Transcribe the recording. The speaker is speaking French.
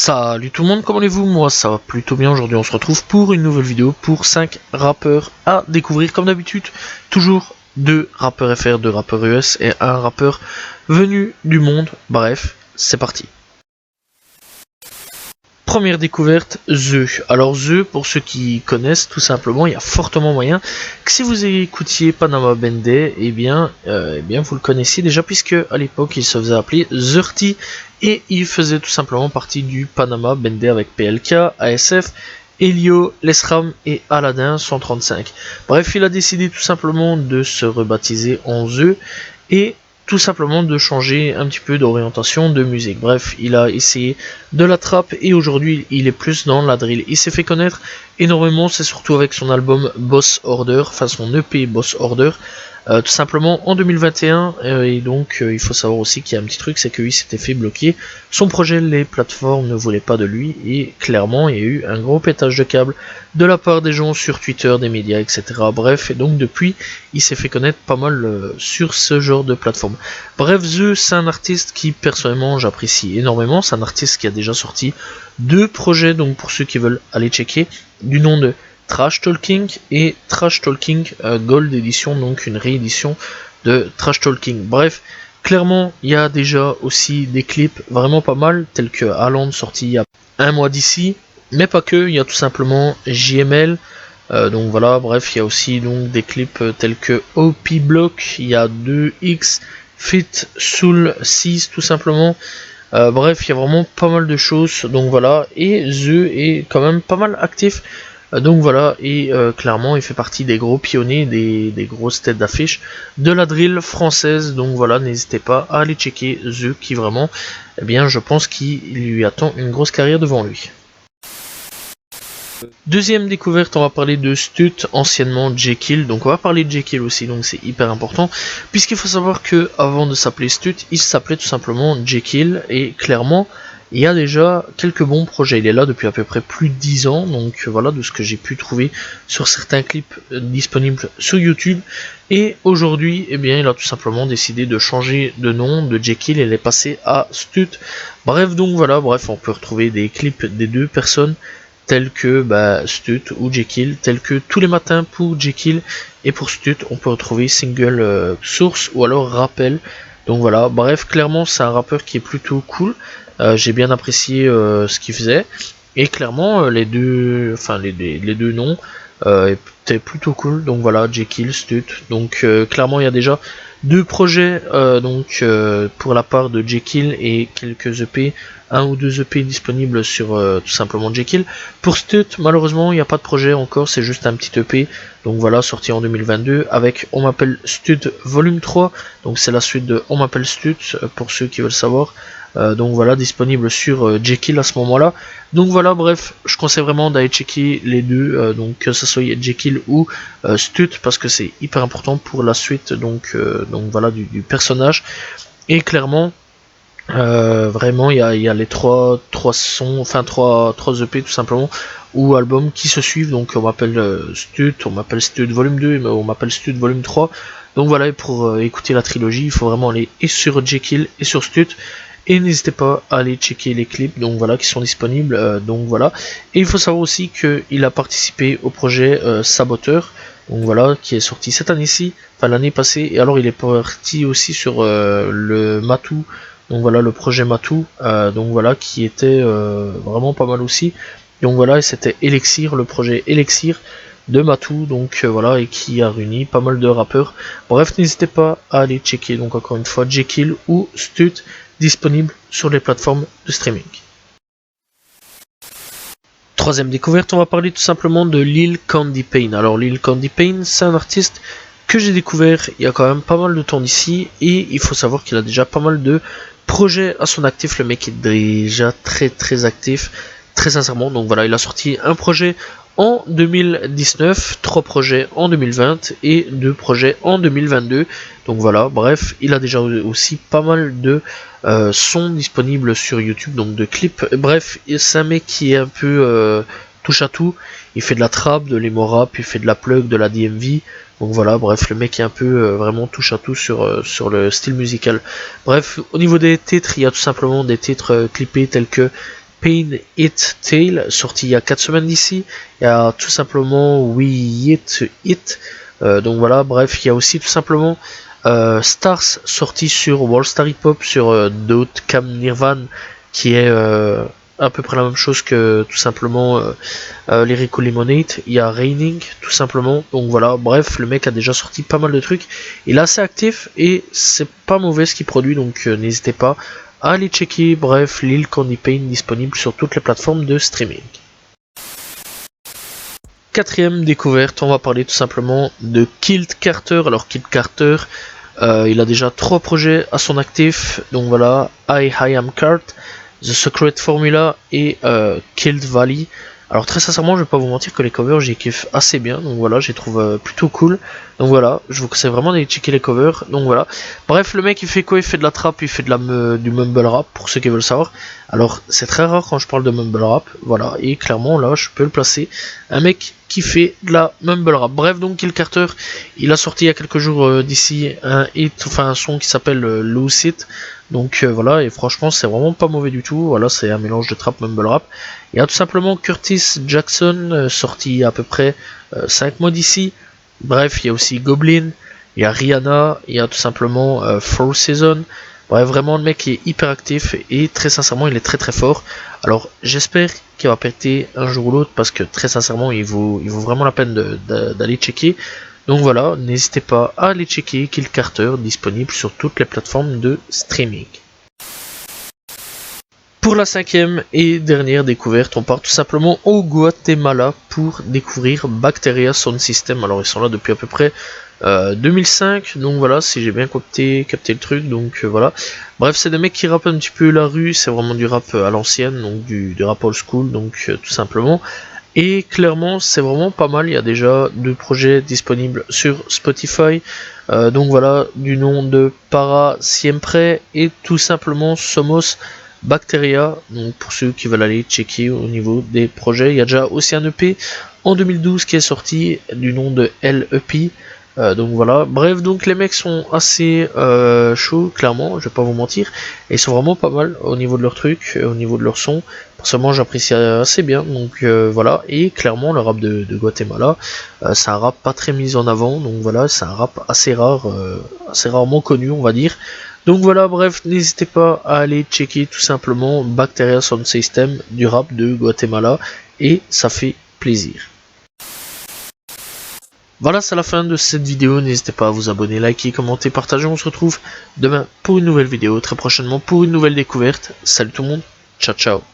Salut tout le monde, comment allez-vous? Moi ça va plutôt bien. Aujourd'hui on se retrouve pour une nouvelle vidéo pour 5 rappeurs à découvrir. Comme d'habitude, toujours 2 rappeurs FR, 2 rappeurs US et un rappeur venu du monde. Bref, c'est parti. Première découverte, The. Alors The, pour ceux qui connaissent, tout simplement, il y a fortement moyen que si vous écoutiez Panama Bandit, eh bien vous le connaissiez déjà, puisque à l'époque il se faisait appeler Zerty et il faisait tout simplement partie du Panama Bandit avec PLK, ASF, Elio, Lesram et Aladdin 135. Bref, il a décidé tout simplement de se rebaptiser en The et tout simplement de changer un petit peu d'orientation de musique. Bref, il a essayé de la trap et aujourd'hui il est plus dans la drill. Il s'est fait connaître énormément, c'est surtout avec son album Boss Order, enfin son EP Boss Order, tout simplement en 2021. Et donc il faut savoir aussi qu'il y a un petit truc, c'est qu'il s'était fait bloquer son projet, les plateformes ne voulaient pas de lui et clairement il y a eu un gros pétage de câble de la part des gens sur Twitter, des médias, etc. Bref, et donc depuis il s'est fait connaître pas mal sur ce genre de plateforme. Bref, The, c'est un artiste qui personnellement j'apprécie énormément. C'est un artiste qui a déjà sorti 2 projets, donc pour ceux qui veulent aller checker, du nom de Trash Talking et Trash Talking Gold Edition, donc une réédition de Trash Talking. Bref, clairement il y a déjà aussi des clips vraiment pas mal, tels que Haaland sorti il y a un mois d'ici, mais pas que, il y a tout simplement JML. Donc voilà, bref, il y a aussi donc des clips tels que OP Block, il y a 2X, Fit Soul 6 tout simplement. Bref, il y a vraiment pas mal de choses, donc voilà, et The est quand même pas mal actif. Donc voilà, et clairement il fait partie des gros pionniers, des grosses têtes d'affiche de la drill française. Donc voilà, n'hésitez pas à aller checker The qui vraiment, eh bien je pense qu'il lui attend une grosse carrière devant lui. Deuxième découverte, on va parler de Stut, anciennement Jekyll. Donc on va parler de Jekyll aussi, donc c'est hyper important, puisqu'il faut savoir que avant de s'appeler Stut, il s'appelait tout simplement Jekyll, et clairement il y a déjà quelques bons projets. Il est là depuis à peu près plus de 10 ans, donc voilà, de ce que j'ai pu trouver sur certains clips disponibles sur YouTube. Et aujourd'hui, eh bien, il a tout simplement décidé de changer de nom de Jekyll et il est passé à Stut. Bref, donc voilà, bref, on peut retrouver des clips des 2 personnes, tels que Stut ou Jekyll, tels que tous les matins pour Jekyll, et pour Stut on peut retrouver single source ou alors rappel. Donc voilà, bref, clairement c'est un rappeur qui est plutôt cool. J'ai bien apprécié ce qu'il faisait, et clairement les deux noms étaient plutôt cool. Donc voilà, Jekyll, Stut. Donc clairement il y a déjà 2 projets pour la part de Jekyll et quelques EP, 1 ou 2 EP disponibles sur tout simplement Jekyll. Pour Stut, malheureusement il n'y a pas de projet encore, c'est juste un petit EP. Donc voilà, sorti en 2022 avec On m'appelle Stut volume 3. Donc c'est la suite de On m'appelle Stut pour ceux qui veulent savoir. Donc voilà, disponible sur Jekyll à ce moment là. Donc voilà, bref, je conseille vraiment d'aller checker les deux, donc que ce soit Jekyll ou Stut, parce que c'est hyper important pour la suite donc voilà du personnage. Et clairement vraiment il y a les 3 sons, enfin 3 EP tout simplement, ou albums qui se suivent. Donc on m'appelle Stut, on m'appelle Stut volume 2, mais on m'appelle Stut volume 3. Donc voilà, et pour écouter la trilogie il faut vraiment aller et sur Jekyll et sur Stut. Et n'hésitez pas à aller checker les clips, donc voilà, qui sont disponibles. Donc voilà, et il faut savoir aussi qu'il a participé au projet Saboteur, donc voilà, qui est sorti cette année-ci, enfin l'année passée. Et alors il est parti aussi sur le Matou, donc voilà, le projet Matou, donc voilà, qui était vraiment pas mal aussi. Donc voilà, et c'était Elixir, le projet Elixir de Matou, donc voilà, et qui a réuni pas mal de rappeurs. Bref, n'hésitez pas à aller checker, donc encore une fois, Jekyll ou Stut, disponible sur les plateformes de streaming. Troisième découverte, on va parler tout simplement de Lil Candy Pain. Alors Lil Candy Pain, c'est un artiste que j'ai découvert il y a quand même pas mal de temps d'ici, et il faut savoir qu'il a déjà pas mal de projets à son actif. Le mec est déjà très actif, très sincèrement. Donc voilà, il a sorti un projet en 2019, 3 projets en 2020 et 2 projets en 2022. Donc voilà, bref, il a déjà aussi pas mal de sons disponibles sur YouTube, donc de clips. Bref, c'est un mec qui est un peu touche à tout. Il fait de la trap, de l'emo rap, il fait de la plug, de la DMV. Donc voilà, bref, le mec est un peu vraiment touche à tout sur le style musical. Bref, au niveau des titres, il y a tout simplement des titres clippés tels que Pain It Tail, sorti il y a 4 semaines d'ici. Il y a tout simplement We It. Donc voilà, bref, il y a aussi tout simplement Stars, sorti sur World Star Hip Hop, sur Dot Cam Nirvan, qui est à peu près la même chose que tout simplement Lyrical Lemonade. Il y a Raining, tout simplement. Donc voilà, bref, le mec a déjà sorti pas mal de trucs. Il est assez actif et c'est pas mauvais ce qu'il produit, donc n'hésitez pas à aller checker. Bref, Lil Candy Pain disponible sur toutes les plateformes de streaming. Quatrième découverte, on va parler tout simplement de Kilt Carter. Alors Kilt Carter, il a déjà 3 projets à son actif. Donc voilà, I Am Cart, The Secret Formula et Killed Valley. Alors très sincèrement, je vais pas vous mentir que les covers j'y kiffe assez bien, donc voilà, je les trouve plutôt cool. Donc voilà, je vous conseille vraiment d'aller checker les covers. Donc voilà. Bref, le mec il fait quoi? Il fait de la trap, il fait de du mumble rap pour ceux qui veulent savoir. Alors c'est très rare quand je parle de mumble rap, voilà, et clairement là je peux le placer. Un mec qui fait de la mumble rap. Bref, donc Kill Carter, il a sorti il y a quelques jours d'ici un son qui s'appelle Lose It. Donc voilà, et franchement c'est vraiment pas mauvais du tout. Voilà, c'est un mélange de trap mumble rap. Il y a tout simplement Curtis Jackson, sorti il y a à peu près 5 mois d'ici. Bref, il y a aussi Goblin, il y a Rihanna, il y a tout simplement Four Seasons. Bref, vraiment le mec est hyper actif et très sincèrement il est très fort. Alors j'espère qu'il va péter un jour ou l'autre parce que très sincèrement il vaut vraiment la peine d'aller checker. Donc voilà, n'hésitez pas à aller checker Kill Carter, disponible sur toutes les plateformes de streaming. Pour la 5e et dernière découverte, on part tout simplement au Guatemala pour découvrir Bacteria Sound System. Alors ils sont là depuis à peu près 2005, donc voilà, si j'ai bien capté le truc, donc voilà. Bref, c'est des mecs qui rappent un petit peu la rue, c'est vraiment du rap à l'ancienne, donc du rap old school, donc tout simplement. Et clairement, c'est vraiment pas mal, il y a déjà 2 projets disponibles sur Spotify. Donc voilà, du nom de Para Siempre et tout simplement Somos Bacteria. Donc pour ceux qui veulent aller checker au niveau des projets, il y a déjà aussi un EP en 2012 qui est sorti du nom de LEP. Donc voilà, bref, donc les mecs sont assez chauds, clairement, je vais pas vous mentir, et ils sont vraiment pas mal au niveau de leur truc, au niveau de leur son. Personnellement, j'apprécie assez bien, donc voilà, et clairement, le rap de Guatemala, c'est un rap pas très mis en avant, donc voilà, c'est un rap assez rare, assez rarement connu, on va dire. Donc voilà, bref, n'hésitez pas à aller checker tout simplement Bacteria Sound System du rap de Guatemala, et ça fait plaisir. Voilà, c'est la fin de cette vidéo, n'hésitez pas à vous abonner, liker, commenter, partager, on se retrouve demain pour une nouvelle vidéo, très prochainement pour une nouvelle découverte. Salut tout le monde, ciao ciao.